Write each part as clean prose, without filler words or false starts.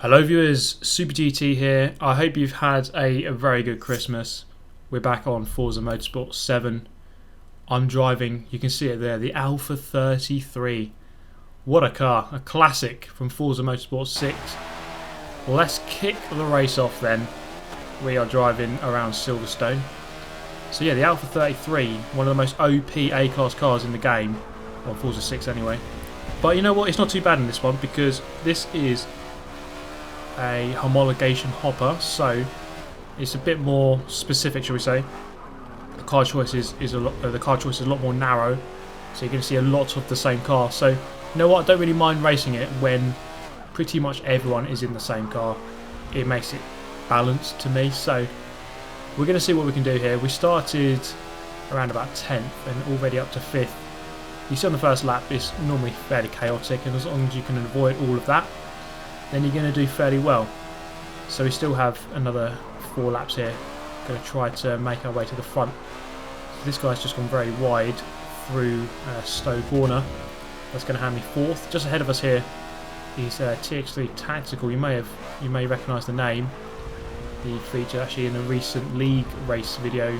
Hello viewers, Super GT here. I hope you've had a very good Christmas. We're back on Forza Motorsport 7. I'm driving, you can see it there, the Alfa 33. What a car, a classic from Forza Motorsport 6. Well, let's kick the race off then. We are driving around Silverstone. So yeah, the Alfa 33, one of the most OP A-class cars in the game. On Forza 6 anyway. But you know what, it's not too bad in this one because this is a homologation hopper, so it's a bit more specific, shall we say. The car choice is a lot more narrow, so you're going to see a lot of the same car. So you know what, I don't really mind racing it when pretty much everyone is in the same car. It makes it balanced to me. So we're going to see what we can do here. We started around about 10th and already up to 5th. You see on the first lap it's normally fairly chaotic, and as long as you can avoid all of that, then you're going to do fairly well. So we still have another 4 laps here. Going to try to make our way to the front. So this guy's just gone very wide through Stowe Corner. That's going to hand me 4th. Just ahead of us here is TX3 Tactical. You may recognise the name. He featured actually in a recent league race video,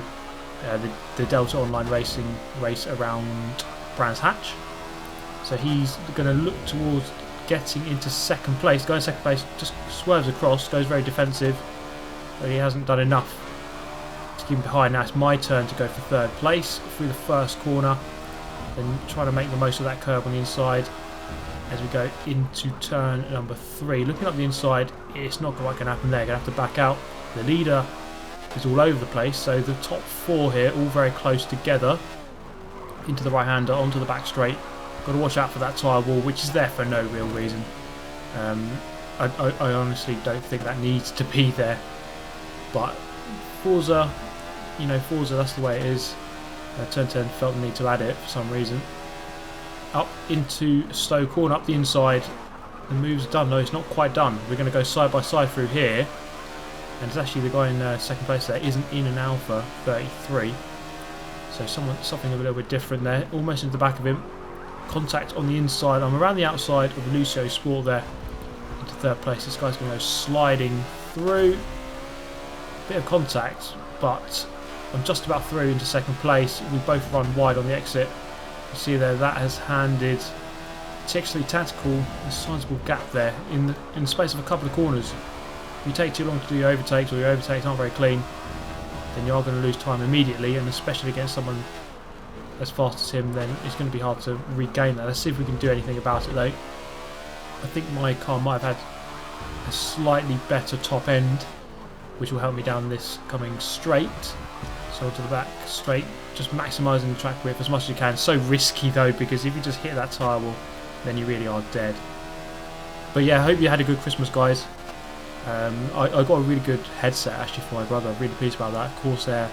the Delta Online Racing race around Brands Hatch. So he's going to look towards getting into second place. Going second place, just swerves across, goes very defensive, but he hasn't done enough to keep him behind. Now it's my turn to go for 3rd place through the first corner, and trying to make the most of that curve on the inside as we go into turn number 3. Looking up the inside, it's not quite going to happen there. Going to have to back out. The leader is all over the place, so the top 4 here all very close together. Into the right-hander, onto the back straight. Got to watch out for that tyre wall, which is there for no real reason. I honestly don't think that needs to be there. But Forza, Forza, that's the way it is. Turn 10 felt the need to add it for some reason. Up into Stowe Corner, up the inside. The move's done. No, it's not quite done. We're going to go side by side through here. And it's actually the guy in second place there isn't in an Alfa 33. So something a little bit different there. Almost into the back of him. Contact on the inside. I'm around the outside of the Lucio Sport there. Into 3rd place. This guy's going to go sliding through. Bit of contact, but I'm just about through into 2nd place. We both run wide on the exit. You see there, that has handed TX3 Tactical a sizable gap there in the space of a couple of corners. If you take too long to do your overtakes, or your overtakes aren't very clean, then you are going to lose time immediately, and especially against someone as fast as him, then it's going to be hard to regain that. Let's see if we can do anything about it though. I think my car might have had a slightly better top end, which will help me down this coming straight. So onto the back straight, just maximising the track width as much as you can. So risky though, because if you just hit that tyre wall, then you really are dead. But yeah, I hope you had a good Christmas, guys. I got a really good headset actually for my brother. I'm really pleased about that. Corsair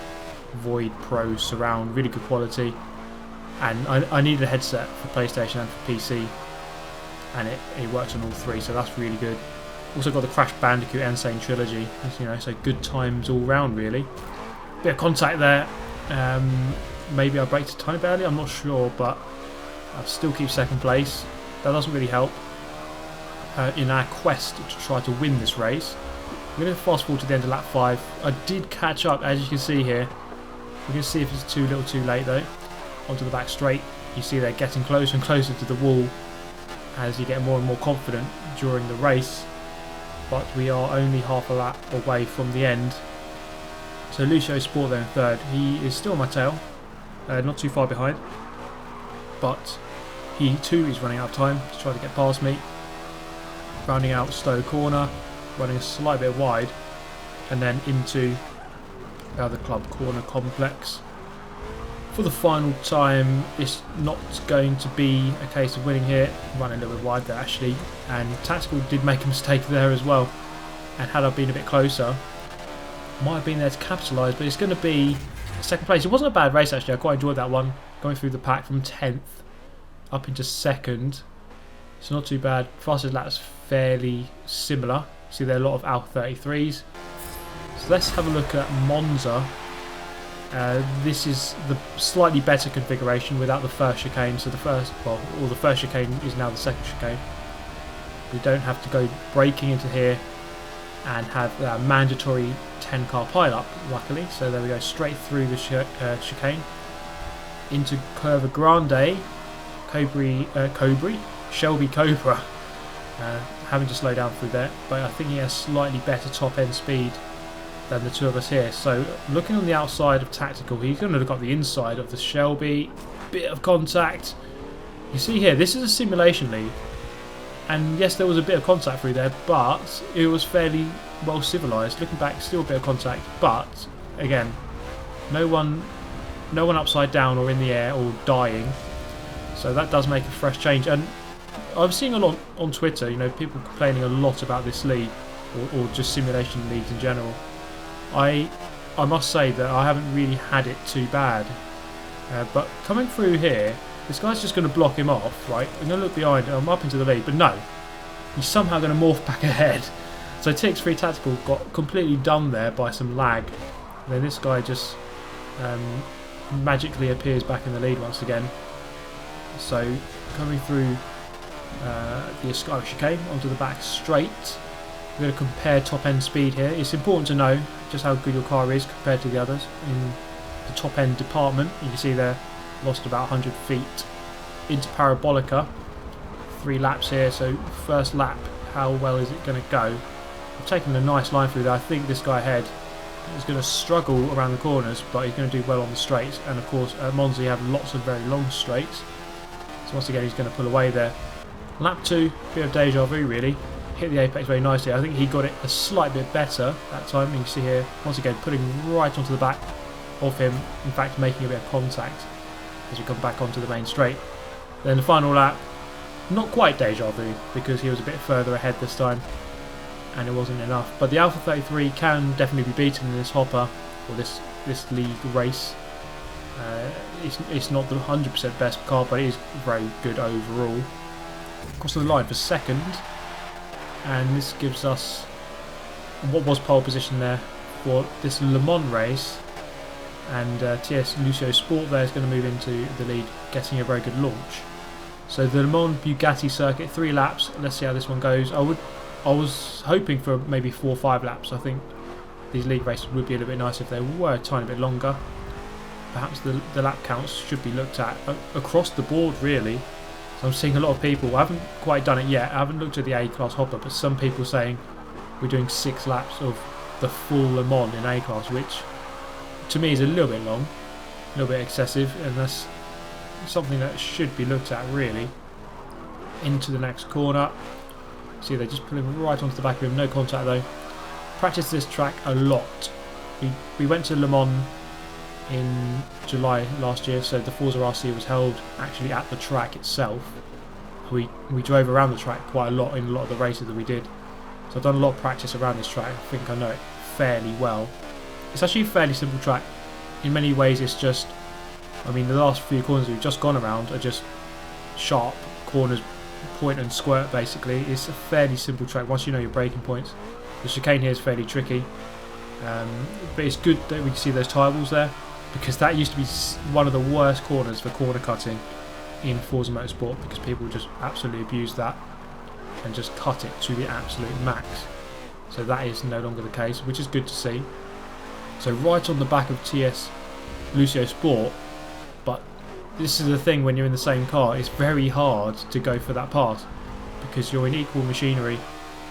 Void Pro surround, really good quality. And I needed a headset for PlayStation and for PC, and it works on all 3, so that's really good. Also got the Crash Bandicoot Insane Trilogy, so good times all round really. Bit of contact there. Maybe I braked a tiny bit early, I'm not sure, but I'll still keep 2nd place. That doesn't really help in our quest to try to win this race. We're going to fast forward to the end of lap 5. I did catch up, as you can see here. We're going to see if it's too little too late though. Onto the back straight, you see they're getting closer and closer to the wall as you get more and more confident during the race, but we are only half a lap away from the end. So Lucio Sport there in 3rd, he is still on my tail, not too far behind, but he too is running out of time to try to get past me. Rounding out Stowe Corner, running a slight bit wide, and then into the Club Corner complex. For the final time, it's not going to be a case of winning here. Running a little bit wide there actually, and Tactical did make a mistake there as well, and had I been a bit closer, might have been there to capitalise, but it's going to be 2nd place. It wasn't a bad race actually, I quite enjoyed that one, going through the pack from 10th up into 2nd. It's not too bad. Fastest lap's fairly similar. See there are a lot of Alfa 33s. So let's have a look at Monza. This is the slightly better configuration without the first chicane. So the first chicane is now the 2nd chicane. We don't have to go braking into here and have a mandatory 10 car pile-up, luckily. So there we go, straight through the chicane into Curva Grande, Shelby Cobra. Having to slow down through there, but I think he has slightly better top end speed than the two of us here. So looking on the outside of Tactical, he's going to look up the inside of the Shelby. Bit of contact. You see here, this is a simulation league, and yes, there was a bit of contact through there, but it was fairly well civilized. Looking back, still a bit of contact, but again, no one upside down or in the air or dying. So that does make a fresh change. And I'm seeing a lot on Twitter, you know, people complaining a lot about this league, or just simulation leagues in general. I must say that I haven't really had it too bad. But coming through here, this guy's just going to block him off, right? I'm going to look behind, I'm up into the lead, but no. He's somehow going to morph back ahead. So TX3 Tactical got completely done there by some lag. And then this guy just magically appears back in the lead once again. So coming through the Escarpment chicane onto the back straight. We're going to compare top end speed here. It's important to know just how good your car is compared to the others in the top end department. You can see there, lost about 100 feet into Parabolica. 3 laps here, so first lap, how well is it going to go? I've taken a nice line through there. I think this guy ahead is going to struggle around the corners, but he's going to do well on the straights. And of course at Monza you have lots of very long straights, so once again he's going to pull away there. Lap 2, bit of deja vu really. Hit the apex very nicely. I think he got it a slight bit better that time. You can see here, once again, putting right onto the back of him. In fact, making a bit of contact as we come back onto the main straight. Then the final lap, not quite deja vu, because he was a bit further ahead this time, and it wasn't enough. But the Alfa 33 can definitely be beaten in this hopper, or this league race. It's not the 100% best car, but it is very good overall. Across the line for second, and this gives us what was pole position there for this Le Mans race, and TS Lucio Sport there is going to move into the lead, getting a very good launch. So the Le Mans Bugatti circuit, 3 laps. Let's see how this one goes. I was hoping for maybe 4 or 5 laps. I think these league races would be a little bit nicer if they were a tiny bit longer. Perhaps the lap counts should be looked at across the board really. So I'm seeing a lot of people, I haven't quite done it yet, I haven't looked at the A-Class hopper, but some people saying we're doing 6 laps of the full Le Mans in A-Class, which to me is a little bit long, a little bit excessive, and that's something that should be looked at really. Into the next corner. See, they're just pulling right onto the back of him, no contact though. Practiced this track a lot. We went to Le Mans in July last year, so the Forza RC was held actually at the track itself. We drove around the track quite a lot in a lot of the races that we did, so I've done a lot of practice around this track. I think I know it fairly well. It's actually a fairly simple track. In many ways it's just, I mean, the last few corners we've just gone around are just sharp corners, point and squirt basically. It's a fairly simple track once you know your braking points. The chicane here is fairly tricky, but it's good that we can see those tyre walls there, because that used to be one of the worst corners for corner cutting in Forza Motorsport, because people just absolutely abuse that and just cut it to the absolute max. So that is no longer the case, which is good to see. So right on the back of TS Lucio Sport, but this is the thing when you're in the same car, it's very hard to go for that pass because you're in equal machinery.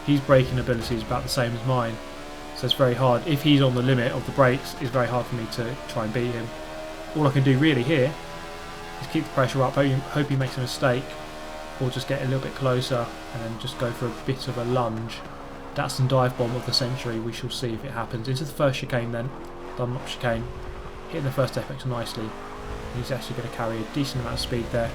His braking ability is about the same as mine, so it's very hard. If he's on the limit of the brakes, it's very hard for me to try and beat him. All I can do really here is keep the pressure up, hope he makes a mistake, or just get a little bit closer and then just go for a bit of a lunge. That's the dive bomb of the century. We shall see if it happens. Into the first chicane then, Dunlop chicane, hitting the first apex nicely. He's actually going to carry a decent amount of speed there,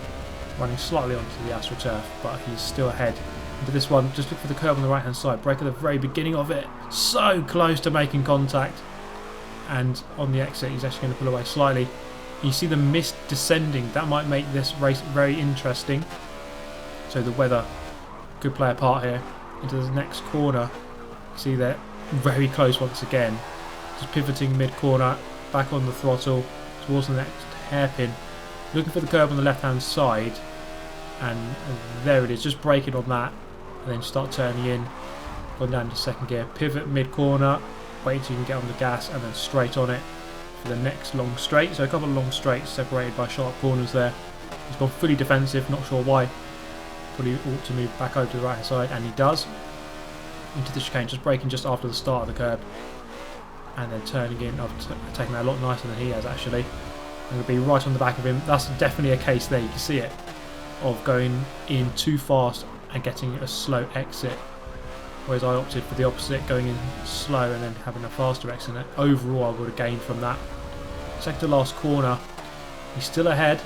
running slightly onto the AstroTurf, but he's still ahead. Into this one, just look for the curve on the right hand side, brake at the very beginning of it, so close to making contact, and on the exit he's actually going to pull away slightly. You see the mist descending, that might make this race very interesting, so the weather could play a part here. Into the next corner, see they're very close once again, just pivoting mid corner, back on the throttle towards the next hairpin, looking for the curve on the left hand side, and there it is, just braking on that, and then start turning in, going down to second gear, pivot mid-corner, wait until you can get on the gas, and then straight on it for the next long straight. So a couple of long straights separated by sharp corners there. He's gone fully defensive, not sure why. Probably ought to move back over to the right hand side, and he does. Into the chicane, just braking just after the start of the curb, and then turning in. I've taken that a lot nicer than he has actually. I'm going to be right on the back of him. That's definitely a case there, you can see it, of going in too fast and getting a slow exit. Whereas I opted for the opposite, going in slow and then having a faster exit. Overall, I would have gained from that. Second to last corner, he's still ahead.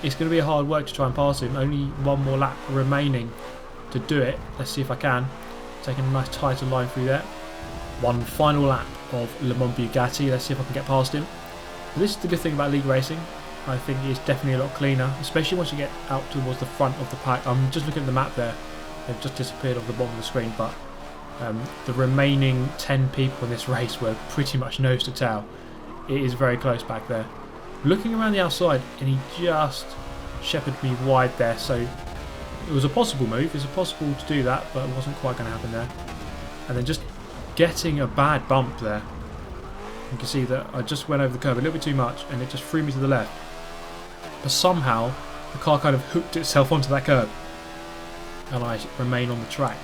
It's going to be a hard work to try and pass him. Only one more lap remaining to do it. Let's see if I can. Taking a nice tighter line through there. One final lap of Le Mans Bugatti. Let's see if I can get past him. This is the good thing about league racing. I think it's definitely a lot cleaner, especially once you get out towards the front of the pack. I'm just looking at the map there. They've just disappeared off the bottom of the screen, but the remaining 10 people in this race were pretty much nose to tail. It is very close back there. Looking around the outside, and he just shepherded me wide there, so it was a possible move. It's possible to do that, but it wasn't quite going to happen there. And then just getting a bad bump there. You can see that I just went over the curb a little bit too much, and it just threw me to the left. But somehow the car kind of hooked itself onto that curb, and I remain on the track.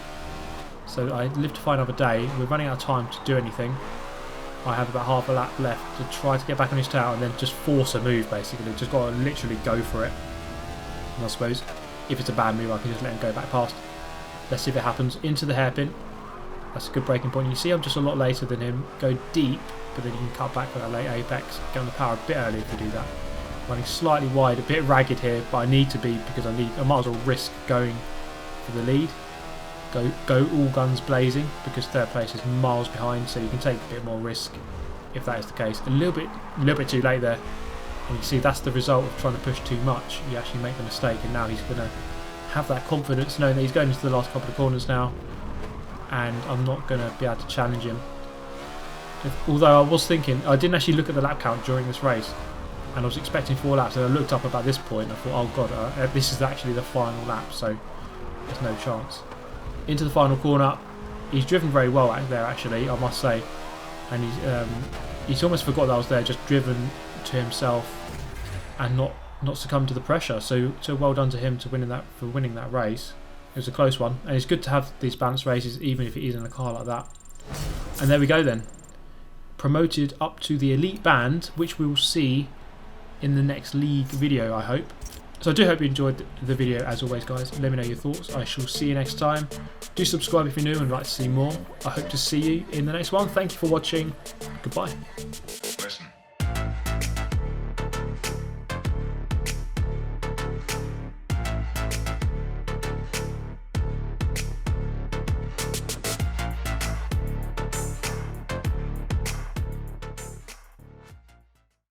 So I live to fight another day. We're running out of time to do anything. I have about half a lap left to try to get back on his tail and then just force a move basically. Just got to literally go for it. And I suppose if it's a bad move I can just let him go back past. Let's see if it happens. Into the hairpin. That's a good braking point. You see I'm just a lot later than him. Go deep, but then you can cut back for that late apex. Get on the power a bit early if you do that. Running slightly wide, a bit ragged here, but I need to be because I might as well risk going for the lead. Go all guns blazing because third place is miles behind, so you can take a bit more risk if that is the case. A little bit too late there, and you see that's the result of trying to push too much. You actually make the mistake, and now he's going to have that confidence knowing that he's going into the last couple of corners now, and I'm not going to be able to challenge him. Although I was thinking, I didn't actually look at the lap count during this race, and I was expecting 4 laps, and I looked up about this point and I thought, oh god, this is actually the final lap, so there's no chance. Into the final corner, he's driven very well out there actually, I must say, and he's almost forgot that I was there, just driven to himself and not succumb to the pressure. So well done to him for winning that race. It was a close one, and it's good to have these balanced races even if it is in a car like that. And there we go then, promoted up to the elite band, which we will see in the next league video, I hope. So I do hope you enjoyed the video. As always guys, let me know your thoughts. I shall see you next time. Do subscribe if you're new and like to see more. I hope to see you in the next one. Thank you for watching. Goodbye.